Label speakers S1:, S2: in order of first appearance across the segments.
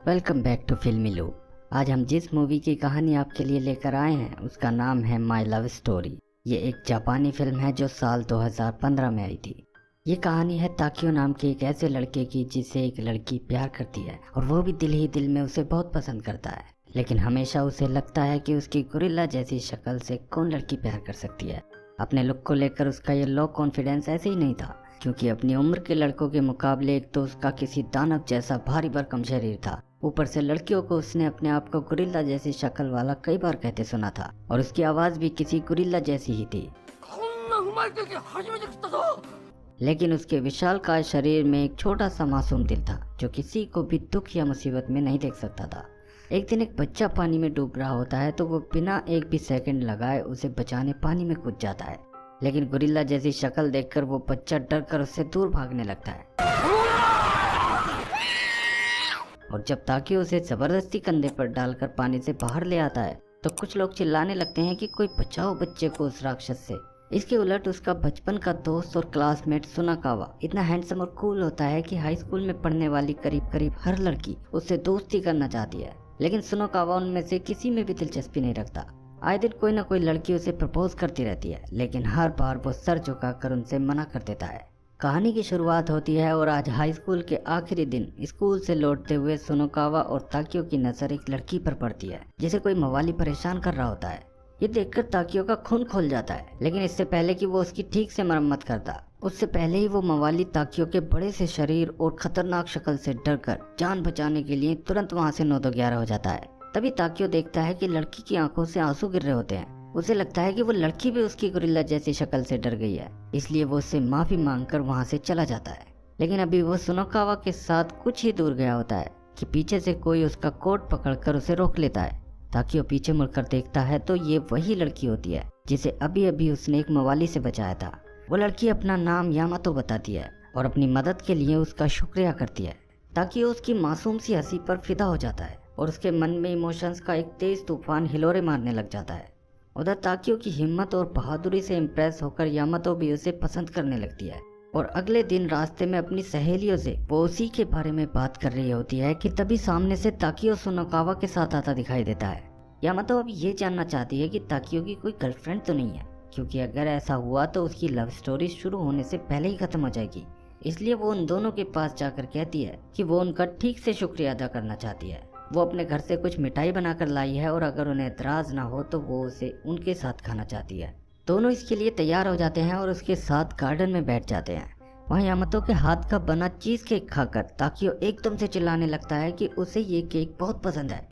S1: Welcome back to फिल्मी loop. आज हम जिस मूवी की कहानी आपके लिए लेकर आए हैं उसका नाम है माई लव स्टोरी। ये एक जापानी फिल्म है जो साल 2015 में आई थी। ये कहानी है ताकियो नाम के एक ऐसे लड़के की जिससे एक लड़की प्यार करती है और वो भी दिल ही दिल में उसे बहुत पसंद करता है, लेकिन हमेशा उसे लगता है कि उसकी गोरिल्ला जैसी शक्ल से कौन लड़की प्यार कर सकती है। अपने लुक को लेकर उसका ये लो कॉन्फिडेंस ऐसे ही नहीं था, क्योंकि अपनी उम्र के लड़कों के मुकाबले एक तो उसका किसी दानव जैसा भारी भरकम शरीर था, ऊपर से लड़कियों को उसने अपने आप को गोरिल्ला जैसी शक्ल वाला कई बार कहते सुना था और उसकी आवाज भी किसी गोरिल्ला जैसी ही थी। लेकिन उसके विशालकाय शरीर में एक छोटा सा मासूम दिल था जो किसी को भी दुख या मुसीबत में नहीं देख सकता था। एक दिन एक बच्चा पानी में डूब रहा होता है तो वो बिना एक भी सेकंड लगाए उसे बचाने पानी में कूद जाता है, लेकिन गोरिल्ला जैसी शक्ल देखकर वो बच्चा डर कर उससे दूर भागने लगता है। और जब ताकियो उसे जबरदस्ती कंधे पर डालकर पानी से बाहर ले आता है तो कुछ लोग चिल्लाने लगते हैं कि कोई बचाओ बच्चे को उस राक्षस से। इसके उलट उसका बचपन का दोस्त और क्लासमेट सुनाकावा इतना हैंडसम और कूल होता है कि हाई स्कूल में पढ़ने वाली करीब करीब हर लड़की उससे दोस्ती करना चाहती है, लेकिन सुनाकावा उनमें से किसी में भी दिलचस्पी नहीं रखता। आए दिन कोई ना कोई लड़की उसे प्रपोज करती रहती है, लेकिन हर बार वो सर झुकाकर उनसे मना कर देता है। कहानी की शुरुआत होती है और आज हाई स्कूल के आखिरी दिन स्कूल से लौटते हुए सुनोकावा और ताकियो की नजर एक लड़की पर पड़ती है जिसे कोई मवाली परेशान कर रहा होता है। ये देखकर ताकियो का खून खोल जाता है, लेकिन इससे पहले कि वो उसकी ठीक से मरम्मत करता, उससे पहले ही वो मवाली ताकियो के बड़े से शरीर और खतरनाक शक्ल से डरकर जान बचाने के लिए तुरंत वहाँ से 9-11 हो जाता है। तभी ताकियो देखता है कि लड़की की आंखों से आंसू गिर रहे होते हैं। उसे लगता है कि वो लड़की भी उसकी गोरिल्ला जैसी शक्ल से डर गई है, इसलिए वो उससे माफी मांगकर वहाँ से चला जाता है। लेकिन अभी वो सुनोकावा के साथ कुछ ही दूर गया होता है कि पीछे से कोई उसका कोट पकड़कर उसे रोक लेता है। ताकियो पीछे मुड़कर देखता है तो ये वही लड़की होती है जिसे अभी अभी उसने एक मवाली से बचाया था। वो लड़की अपना नाम यामातो बताती है और अपनी मदद के लिए उसका शुक्रिया करती है। ताकियो उसकी मासूम सी हंसी पर फिदा हो जाता है और उसके मन में इमोशंस का एक तेज तूफान हिलोरे मारने लग जाता है। उधर ताकियो की हिम्मत और बहादुरी से इम्प्रेस होकर यामातो भी उसे पसंद करने लगती है और अगले दिन रास्ते में अपनी सहेलियों से वो उसी के बारे में बात कर रही होती है कि तभी सामने से ताकियो सुनोकावा के साथ आता दिखाई देता है। यामातो अब ये जानना चाहती है कि ताकियो की कोई गर्लफ्रेंड तो नहीं है, क्योंकि अगर ऐसा हुआ तो उसकी लव स्टोरी शुरू होने से पहले ही खत्म हो जाएगी। इसलिए वो उन दोनों के पास जाकर कहती है कि वो उनका ठीक से शुक्रिया अदा करना चाहती है। वो अपने घर से कुछ मिठाई बनाकर लाई है और अगर उन्हें एतराज ना हो तो वो उसे उनके साथ खाना चाहती है। दोनों इसके लिए तैयार हो जाते हैं और उसके साथ गार्डन में बैठ जाते हैं। वहाँ यामातो के हाथ का बना चीज केक खाकर ताकियो एकदम से चिल्लाने लगता है कि उसे ये केक बहुत पसंद है।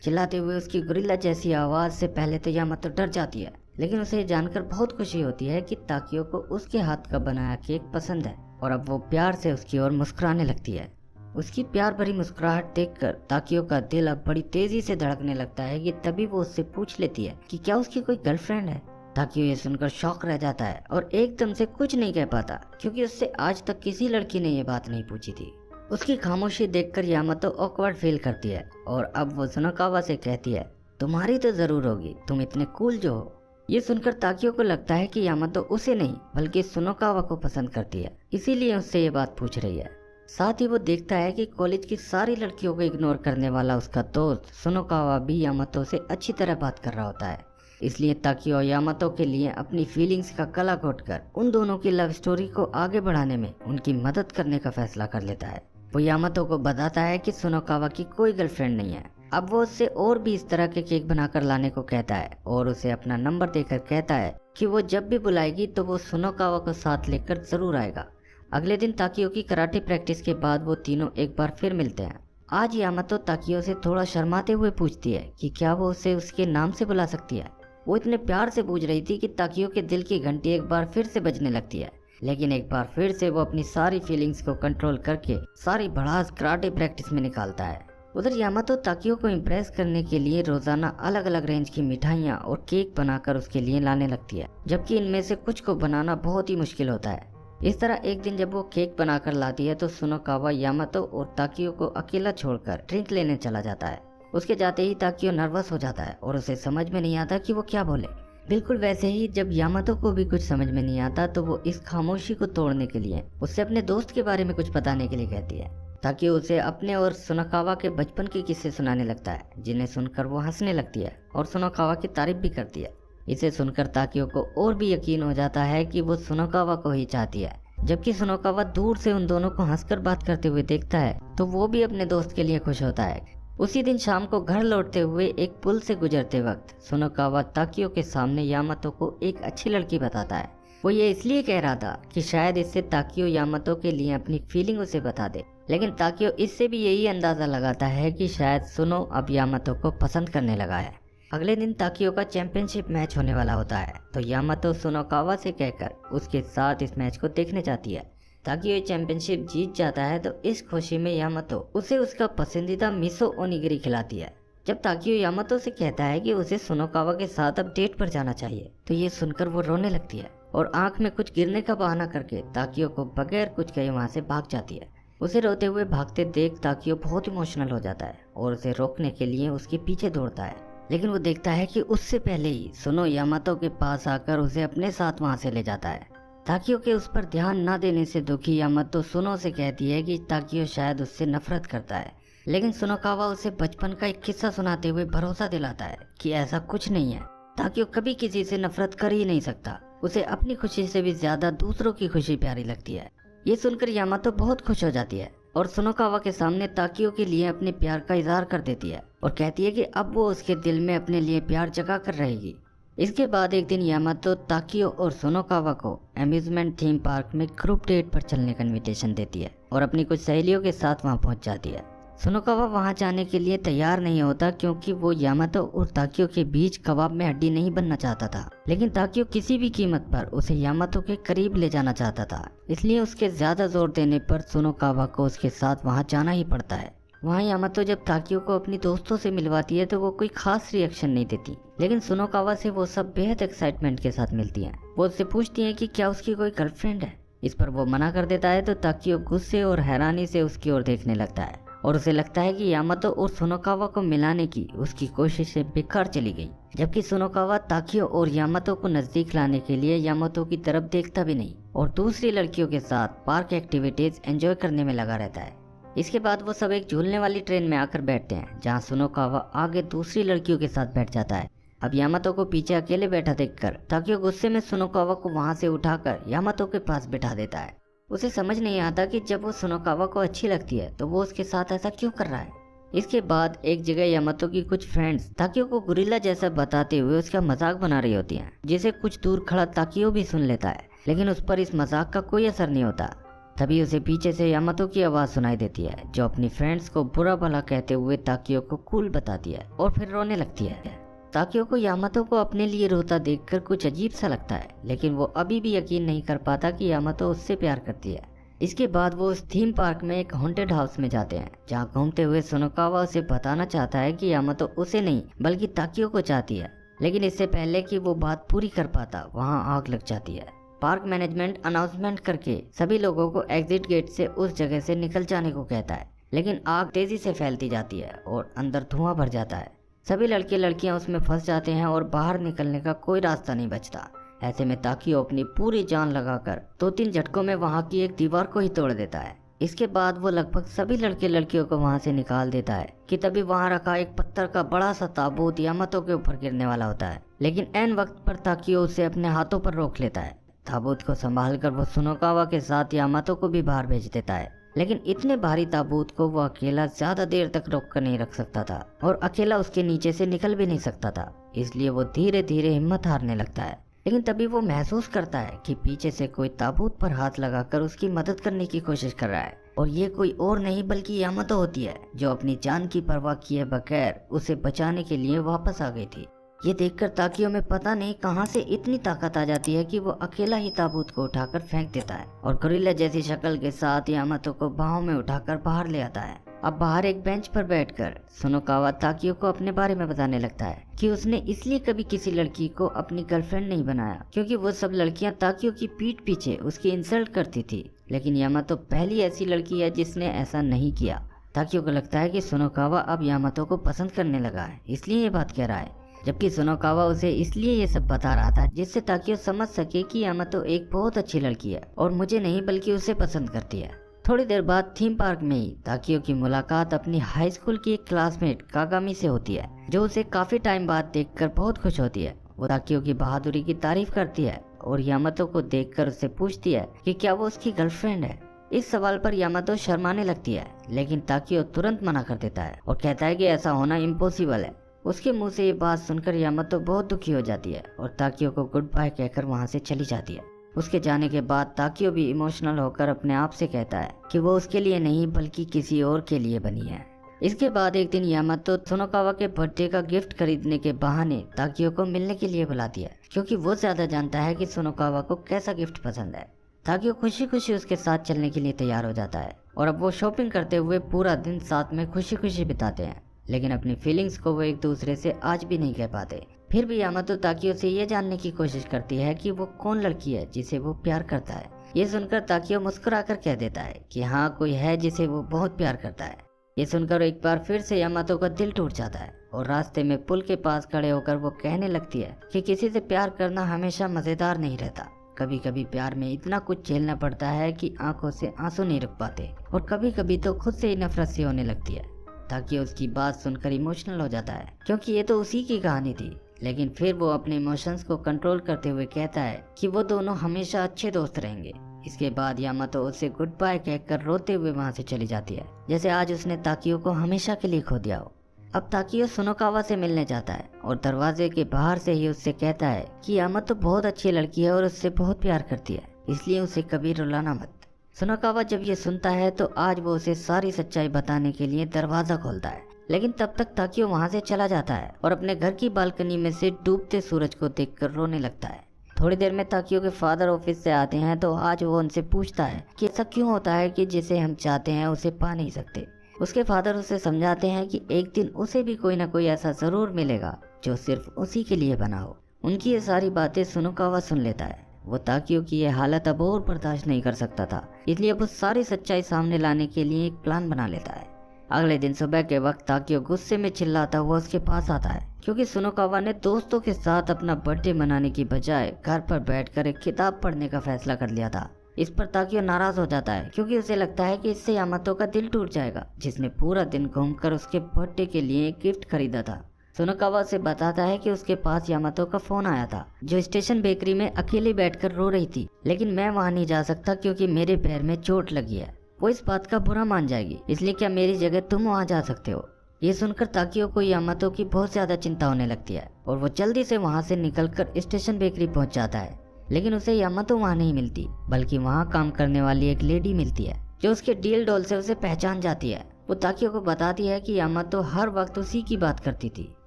S1: चिल्लाते हुए उसकी गोरिल्ला जैसी आवाज से पहले तो यामातो डर जाती है, लेकिन उसे जानकर बहुत खुशी होती है कि ताकियो को उसके हाथ का बनाया केक पसंद है और अब वो प्यार से उसकी ओर मुस्कुराने लगती है। उसकी प्यार भरी मुस्कुराहट देखकर ताकियो का दिल अब बड़ी तेजी से धड़कने लगता है कि तभी वो उससे पूछ लेती है कि क्या उसकी कोई गर्लफ्रेंड है। ताकियो ये सुनकर शॉक रह जाता है और एकदम से कुछ नहीं कह पाता, क्योंकि उससे आज तक किसी लड़की ने ये बात नहीं पूछी थी। उसकी खामोशी देखकर यामातो ऑकवर्ड फील करती है और अब वो सुनोकावा से कहती है, तुम्हारी तो जरूर होगी, तुम इतने कूल जो हो। ये सुनकर ताकियो को लगता है कि यामातो उसे नहीं बल्कि सुनोकावा को पसंद करती है, इसीलिए उससे ये बात पूछ रही है। साथ ही वो देखता है कि कॉलेज की सारी लड़कियों को इग्नोर करने वाला उसका दोस्त सुनोकावा भी यामातो से अच्छी तरह बात कर रहा होता है। इसलिए ताकियो यामातो के लिए अपनी फीलिंग्स का गला घोटकर उन दोनों की लव स्टोरी को आगे बढ़ाने में उनकी मदद करने का फैसला कर लेता है। वो यामातो को बताता है कि सुनोकावा की कोई गर्लफ्रेंड नहीं है। अब वो उससे और भी इस तरह के केक बनाकर लाने को कहता है और उसे अपना नंबर देकर कहता है कि वो जब भी बुलाएगी तो वो सुनोकावा को साथ लेकर जरूर आएगा। अगले दिन ताकियो की कराटे प्रैक्टिस के बाद वो तीनों एक बार फिर मिलते हैं। आज यामातो ताकियो से थोड़ा शर्माते हुए पूछती है कि क्या वो उसे उसके नाम से बुला सकती है। वो इतने प्यार से पूछ रही थी कि ताकियो के दिल की घंटी एक बार फिर से बजने लगती है, लेकिन एक बार फिर से वो अपनी सारी फीलिंग्स को कंट्रोल करके सारी भड़ास कराटे प्रैक्टिस में निकालता है। उधर यामातो ताकियो को इम्प्रेस करने के लिए रोजाना अलग अलग रेंज की मिठाइयाँ और केक बनाकर उसके लिए लाने लगती है, जबकि इनमें से कुछ को बनाना बहुत ही मुश्किल होता है। इस तरह एक दिन जब वो केक बनाकर लाती है तो सुनोकावा यामातो और ताकियो को अकेला छोड़कर ड्रिंक लेने चला जाता है। उसके जाते ही ताकियो नर्वस हो जाता है और उसे समझ में नहीं आता कि वो क्या बोले, बिल्कुल वैसे ही जब यामातो को भी कुछ समझ में नहीं आता तो वो इस खामोशी को तोड़ने के लिए उससे अपने दोस्त के बारे में कुछ बताने के लिए कहती है, ताकि उसे अपने और सुनाकावा के बचपन के किस्से सुनाने लगता है, जिन्हें सुनकर वो हंसने लगती है और सुनाकावा की तारीफ भी करती है। इसे सुनकर ताकियो को और भी यकीन हो जाता है कि वो सुनाकावा को ही चाहती है। जबकि सुनाकावा दूर से उन दोनों को हंसकर बात करते हुए देखता है तो वो भी अपने दोस्त के लिए खुश होता है। उसी दिन शाम को घर लौटते हुए एक पुल से गुजरते वक्त सुनाकावा ताकियो के सामने यामातो को एक अच्छी लड़की बताता है। वो ये इसलिए कह रहा था कि शायद इससे ताकियो यामातो के लिए अपनी फीलिंग उसे बता दे, लेकिन ताकियो इससे भी यही अंदाजा लगाता है कि शायद सुनो अब यामातो को पसंद करने लगा है। अगले दिन ताकियो का चैंपियनशिप मैच होने वाला होता है तो यामातो सुनाकावा से कहकर उसके साथ इस मैच को देखने जाती है। ताकियो ये चैंपियनशिप जीत जाता है तो इस खुशी में यामातो उसे उसका पसंदीदा मिसो ओनिगिरी खिलाती है। जब ताकियो यामातो से कहता है कि उसे सुनाकावा के साथ अब डेट पर जाना चाहिए तो ये सुनकर वो रोने लगती है और आंख में कुछ गिरने का बहाना करके ताकियो को बगैर कुछ कहे वहाँ से भाग जाती है। उसे रोते हुए भागते देख ताकियो बहुत इमोशनल हो जाता है और उसे रोकने के लिए उसके पीछे दौड़ता है, लेकिन वो देखता है कि उससे पहले ही सुनो यामातो के पास आकर उसे अपने साथ वहाँ से ले जाता है। ताकियो के उस पर ध्यान न देने से दुखी यामातो सुनो से कहती है कि ताकियो शायद उससे नफरत करता है, लेकिन सुनाकावा उसे बचपन का एक किस्सा सुनाते हुए भरोसा दिलाता है कि ऐसा कुछ नहीं है। ताकियो कभी किसी से नफरत कर ही नहीं सकता, उसे अपनी खुशी से भी ज्यादा दूसरों की खुशी प्यारी लगती है। ये सुनकर यामातो बहुत खुश हो जाती है और सुनाकावा के सामने ताकियो के लिए अपने प्यार का इजहार कर देती है और कहती है कि अब वो उसके दिल में अपने लिए प्यार जगा कर रहेगी। इसके बाद एक दिन यामातो ताकियो और सुनाकावा को अम्यूजमेंट थीम पार्क में ग्रुप डेट पर चलने का इनविटेशन देती है और अपनी कुछ सहेलियों के साथ वहां पहुंच जाती है। सुनाकावा वहां जाने के लिए तैयार नहीं होता क्योंकि वो यामातो और ताकियो के बीच कबाब में हड्डी नहीं बनना चाहता था, लेकिन ताकियो किसी भी कीमत पर उसे यामातो के करीब ले जाना चाहता था, इसलिए उसके ज्यादा जोर देने पर सुनाकावा को उसके साथ वहां जाना ही पड़ता है। वहाँ यामातो जब ताकियो को अपनी दोस्तों से मिलवाती है तो वो कोई खास रिएक्शन नहीं देती, लेकिन सुनाकावा से वो सब बेहद एक्साइटमेंट के साथ मिलती हैं। वो उससे पूछती हैं कि क्या उसकी कोई गर्लफ्रेंड है। इस पर वो मना कर देता है तो ताकियो गुस्से और हैरानी से उसकी ओर देखने लगता है और उसे लगता है कि यामातो और सुनाकावा को मिलाने की उसकी कोशिशें बेकार चली गई। जबकि सुनाकावा ताकियो और यामातो को नजदीक लाने के लिए यामातो की तरफ देखता भी नहीं और दूसरी लड़कियों के साथ पार्क एक्टिविटीज एंजॉय करने में लगा रहता है। इसके बाद वो सब एक झूलने वाली ट्रेन में आकर बैठते हैं जहाँ सुनाकावा आगे दूसरी लड़कियों के साथ बैठ जाता है। अब यामातो को पीछे अकेले बैठा देखकर ताकियो गुस्से में सुनाकावा को वहां से उठाकर यामातो के पास बिठा देता है। उसे समझ नहीं आता कि जब वो सुनाकावा को अच्छी लगती है तो वो उसके साथ ऐसा क्यों कर रहा है। इसके बाद एक जगह यामातो की कुछ फ्रेंड्स ताकियो को गुरिल्ला जैसा बताते हुए उसका मजाक बना रही होती हैं, जिसे कुछ दूर खड़ा ताकियो भी सुन लेता है, लेकिन उस पर इस मजाक का कोई असर नहीं होता। तभी उसे पीछे से यामातो की आवाज़ सुनाई देती है जो अपनी फ्रेंड्स को बुरा भला कहते हुए ताकियो को कूल बताती है और फिर रोने लगती है। ताकियो को यामातो को अपने लिए रोता देखकर कुछ अजीब सा लगता है, लेकिन वो अभी भी यकीन नहीं कर पाता कि यामातो उससे प्यार करती है। इसके बाद वो उस थीम पार्क में एक हॉन्टेड हाउस में जाते हैं जहाँ घूमते हुए सुनाकावा उसे बताना चाहता है कि यामातो उसे नहीं बल्कि ताकियो को चाहती है, लेकिन इससे पहले कि वो बात पूरी कर पाता वहाँ आग लग जाती है। पार्क मैनेजमेंट अनाउंसमेंट करके सभी लोगों को एग्जिट गेट से उस जगह से निकल जाने को कहता है, लेकिन आग तेजी से फैलती जाती है और अंदर धुआं भर जाता है। सभी लड़के लड़कियां उसमें फंस जाते हैं और बाहर निकलने का कोई रास्ता नहीं बचता। ऐसे में ताकियो अपनी पूरी जान लगाकर 2-3 झटकों में वहां की एक दीवार को ही तोड़ देता है। इसके बाद वो लगभग सभी लड़के लड़कियों को वहां से निकाल देता है कि तभी वहां रखा एक पत्थर का बड़ा सा ताबूत यामातो के ऊपर गिरने वाला होता है, लेकिन ऐन वक्त पर ताकियो उसे अपने हाथों पर रोक लेता है। ताबूत को संभालकर वो सुनाकावा के साथ यामातो को भी बाहर भेज देता है, लेकिन इतने भारी ताबूत को वो अकेला ज्यादा देर तक रोक कर नहीं रख सकता था और अकेला उसके नीचे से निकल भी नहीं सकता था, इसलिए वो धीरे धीरे हिम्मत हारने लगता है। लेकिन तभी वो महसूस करता है कि पीछे से कोई ताबूत पर हाथ लगाकर उसकी मदद करने की कोशिश कर रहा है और ये कोई और नहीं बल्कि यामातो होती है जो अपनी जान की परवाह किए बगैर उसे बचाने के लिए वापस आ गई थी। ये देखकर ताकियो में पता नहीं कहां से इतनी ताकत आ जाती है कि वो अकेला ही ताबूत को उठाकर फेंक देता है और गोरिल्ला जैसी शक्ल के साथ यामातो को बाहों में उठाकर बाहर ले आता है। अब बाहर एक बेंच पर बैठकर सुनाकावा ताकियो को अपने बारे में बताने लगता है कि उसने इसलिए कभी किसी लड़की को अपनी गर्लफ्रेंड नहीं बनाया क्योंकि वो सब लड़कियां ताकियो की पीठ पीछे उसकी इंसल्ट करती थी, लेकिन यामातो पहली ऐसी लड़की है जिसने ऐसा नहीं किया। ताकियो को लगता है कि सुनाकावा अब यामातो को पसंद करने लगा है, इसलिए ये बात कह रहा है। जबकि सुनोकावा उसे इसलिए ये सब बता रहा था जिससे ताकियो समझ सके कि यामातो एक बहुत अच्छी लड़की है और मुझे नहीं बल्कि उसे पसंद करती है। थोड़ी देर बाद थीम पार्क में ही ताकियो की मुलाकात अपनी हाई स्कूल की एक क्लासमेट कागामी से होती है, जो उसे काफी टाइम बाद देखकर बहुत खुश होती है। वो ताकियो की बहादुरी की तारीफ करती है और यामातो को देखकर उससे पूछती है कि क्या वो उसकी गर्लफ्रेंड है। इस सवाल पर यामातो शर्माने लगती है, लेकिन ताकियो तुरंत मना कर देता है और कहता है कि ऐसा होना इम्पॉसिबल है। उसके मुंह से ये बात सुनकर यामातो बहुत दुखी हो जाती है और ताकियो को गुड बाय कहकर वहाँ से चली जाती है। उसके जाने के बाद ताकियो भी इमोशनल होकर अपने आप से कहता है कि वो उसके लिए नहीं बल्कि किसी और के लिए बनी है। इसके बाद एक दिन यामातो सुनोकावा के बर्थडे का गिफ्ट खरीदने के बहाने ताकियो को मिलने के लिए बुलाती है, क्योंकि वो ज्यादा जानता है कि सुनोकावा को कैसा गिफ्ट पसंद है। ताकियो खुशी खुशी उसके साथ चलने के लिए तैयार हो जाता है और अब वो शॉपिंग करते हुए पूरा दिन साथ में खुशी खुशी बिताते हैं, लेकिन अपनी फीलिंग्स को वो एक दूसरे से आज भी नहीं कह पाते। फिर भी यामातो ताकियो से ये जानने की कोशिश करती है कि वो कौन लड़की है जिसे वो प्यार करता है। ये सुनकर ताकियो मुस्कुराकर कह देता है कि हाँ, कोई है जिसे वो बहुत प्यार करता है। ये सुनकर एक बार फिर से यामातो का दिल टूट जाता है और रास्ते में पुल के पास खड़े होकर वो कहने लगती है कि किसी से प्यार करना हमेशा मजेदार नहीं रहता। कभी कभी प्यार में इतना कुछ झेलना पड़ता है कि आंखों से आंसू नहीं रुक पाते और कभी कभी तो खुद से ही नफरत सी होने लगती है। ताकियो उसकी बात सुनकर इमोशनल हो जाता है, क्योंकि ये तो उसी की कहानी थी। लेकिन फिर वो अपने इमोशंस को कंट्रोल करते हुए कहता है कि वो दोनों हमेशा अच्छे दोस्त रहेंगे। इसके बाद यामातो उसे गुड बाय कहकर रोते हुए वहाँ से चली जाती है, जैसे आज उसने ताकियो को हमेशा के लिए खो दिया हो। अब ताकियो सुनोकावा से मिलने जाता है और दरवाजे के बाहर से ही उससे कहता है कि यामातो बहुत अच्छी लड़की है और उससे बहुत प्यार करती है, इसलिए उसे कभी रुलाना मत। सुनोकावा जब ये सुनता है तो आज वो उसे सारी सच्चाई बताने के लिए दरवाजा खोलता है, लेकिन तब तक ताकियो वहाँ से चला जाता है और अपने घर की बालकनी में से डूबते सूरज को देखकर रोने लगता है। थोड़ी देर में ताकियो के फादर ऑफिस से आते हैं तो आज वो उनसे पूछता है कि ऐसा क्यों होता है कि जिसे हम चाहते हैं उसे पा नहीं सकते। उसके फादर उसे समझाते हैं कि एक दिन उसे भी कोई ना कोई ऐसा जरूर मिलेगा जो सिर्फ उसी के लिए बना हो। उनकी ये सारी बातें सुनोकावा सुन लेता है। वो ताकियो की ये हालत अब और बर्दाश्त नहीं कर सकता था, इसलिए वो सारी सच्चाई सामने लाने के लिए एक प्लान बना लेता है। अगले दिन सुबह के वक्त ताकियो गुस्से में चिल्लाता हुआ उसके पास आता है, क्योंकि सुनोकावा ने दोस्तों के साथ अपना बर्थडे मनाने की बजाय घर पर बैठकर एक किताब पढ़ने का फैसला कर लिया था। इस पर ताकियो नाराज हो जाता है, क्योंकि उसे लगता है कि इससे यामातो का दिल टूट जाएगा, जिसने पूरा दिन घूमकर उसके बर्थडे के लिए एक गिफ्ट खरीदा था। सुनोकावा से बताता है कि उसके पास यामातो का फोन आया था, जो स्टेशन बेकरी में अकेले बैठकर रो रही थी, लेकिन मैं वहाँ नहीं जा सकता क्योंकि मेरे पैर में चोट लगी है। वो इस बात का बुरा मान जाएगी, इसलिए क्या मेरी जगह तुम वहाँ जा सकते हो। ये सुनकर ताकियो को यामातो की बहुत ज्यादा चिंता होने लगती है और वो जल्दी से वहाँ से निकलकर स्टेशन बेकरी पहुँच जाता है, लेकिन उसे यामातो वहाँ नहीं मिलती, बल्कि वहाँ काम करने वाली एक लेडी मिलती है, जो उसके डील डॉल से उसे पहचान जाती है। वो ताकियो को बताती है कि यामातो हर वक्त उसी की बात करती थी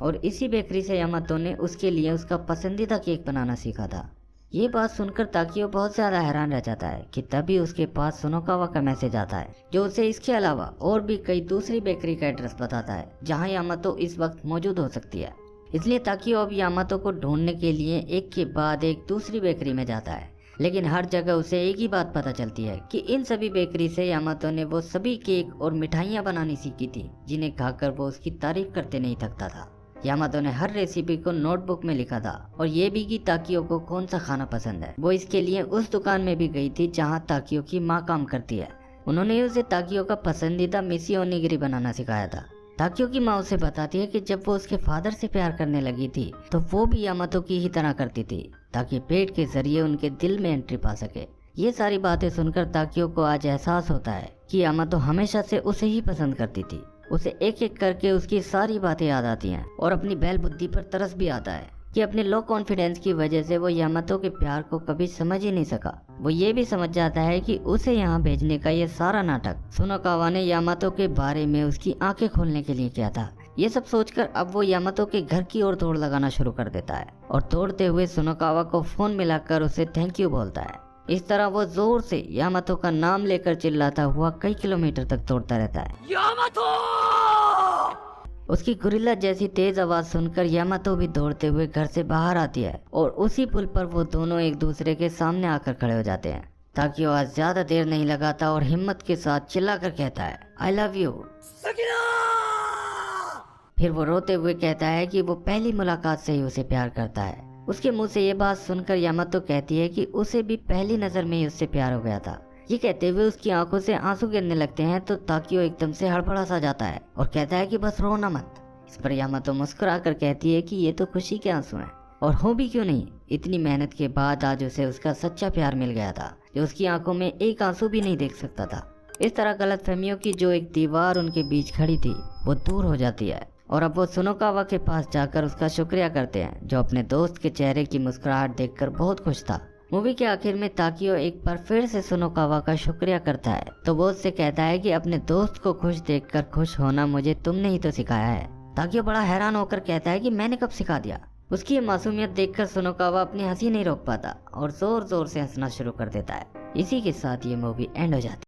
S1: और इसी बेकरी से यामातो ने उसके लिए उसका पसंदीदा केक बनाना सीखा था। ये बात सुनकर ताकियो बहुत ज्यादा हैरान रह जाता है कि तभी उसके पास सुनोकावा का मैसेज आता है, जो उसे इसके अलावा और भी कई दूसरी बेकरी का एड्रेस बताता है जहाँ यामातो इस वक्त मौजूद हो सकती है। इसलिए ताकियो अब यामातो को ढूंढने के लिए एक के बाद एक दूसरी बेकरी में जाता है, लेकिन हर जगह उसे एक ही बात पता चलती है कि इन सभी बेकरी से यामातो ने वो सभी केक और मिठाइयाँ बनानी सीखी थी जिन्हें खाकर वो उसकी तारीफ करते नहीं थकता था। यामातो ने हर रेसिपी को नोटबुक में लिखा था और ये भी कि ताकियो को कौन सा खाना पसंद है। वो इसके लिए उस दुकान में भी गई थी जहाँ ताकियो की माँ काम करती है। उन्होंने उसे ताकियो का पसंदीदा मिसी ओनिगिरी बनाना सिखाया था। ताकियो की माँ उसे बताती है कि जब वो उसके फादर से प्यार करने लगी थी तो वो भी यामातो की ही तरह करती थी, ताकि पेट के जरिए उनके दिल में एंट्री पा सके। ये सारी बातें सुनकर ताकियो को आज एहसास होता है कि यामातो हमेशा से उसे ही पसंद करती थी। उसे एक एक करके उसकी सारी बातें याद आती हैं और अपनी बैल बुद्धि पर तरस भी आता है कि अपने लो कॉन्फिडेंस की वजह से वो यामातो के प्यार को कभी समझ ही नहीं सका। वो ये भी समझ जाता है कि उसे यहाँ भेजने का ये सारा नाटक सुनोकावा ने यामातो के बारे में उसकी आंखें खोलने के लिए किया था। ये सब सोचकर अब वो यामातो के घर की ओर दौड़ लगाना शुरू कर देता है और दौड़ते हुए सुनोकावा को फोन मिलाकर उसे थैंक यू बोलता है। इस तरह वो जोर से यामातो का नाम लेकर चिल्लाता हुआ कई किलोमीटर तक दौड़ता रहता है। यामातो! उसकी गुरिल्ला जैसी तेज आवाज सुनकर यामातो भी दौड़ते हुए घर से बाहर आती है और उसी पुल पर वो दोनों एक दूसरे के सामने आकर खड़े हो जाते हैं। ताकियो आज ज्यादा देर नहीं लगाता और हिम्मत के साथ चिल्लाकर कहता है, आई लव यू। फिर वो रोते हुए कहता है कि वो पहली मुलाकात से ही उसे प्यार करता है। उसके मुंह से ये बात सुनकर यामातो कहती है कि उसे भी पहली नजर में ही उससे प्यार हो गया था। ये कहते हुए उसकी आंखों से आंसू गिरने लगते हैं तो ताकियो एकदम से हड़बड़ा सा जाता है और कहता है कि बस रोना मत। इस पर यामातो मुस्कुरा कर कहती है कि ये तो खुशी के आंसू हैं, और हो भी क्यों नहीं, इतनी मेहनत के बाद आज उसे उसका सच्चा प्यार मिल गया था जो उसकी आंखों में एक आंसू भी नहीं देख सकता था। इस तरह गलतफहमियों की जो एक दीवार उनके बीच खड़ी थी वो दूर हो जाती है और अब वो सुनोकावा के पास जाकर उसका शुक्रिया करते हैं जो अपने दोस्त के चेहरे की मुस्कुराहट देखकर बहुत खुश था। मूवी के आखिर में ताकियो एक बार फिर से सुनोकावा का शुक्रिया करता है तो वो उससे कहता है कि अपने दोस्त को खुश देखकर खुश होना मुझे तुमने ही तो सिखाया है। ताकियो बड़ा हैरान होकर कहता है कि मैंने कब सिखा दिया। उसकी ये मासूमियत देखकर सुनोकावा अपनी हंसी नहीं रोक पाता और जोर जोर से हंसना शुरू कर देता है। इसी के साथ ये मूवी एंड हो जाती है।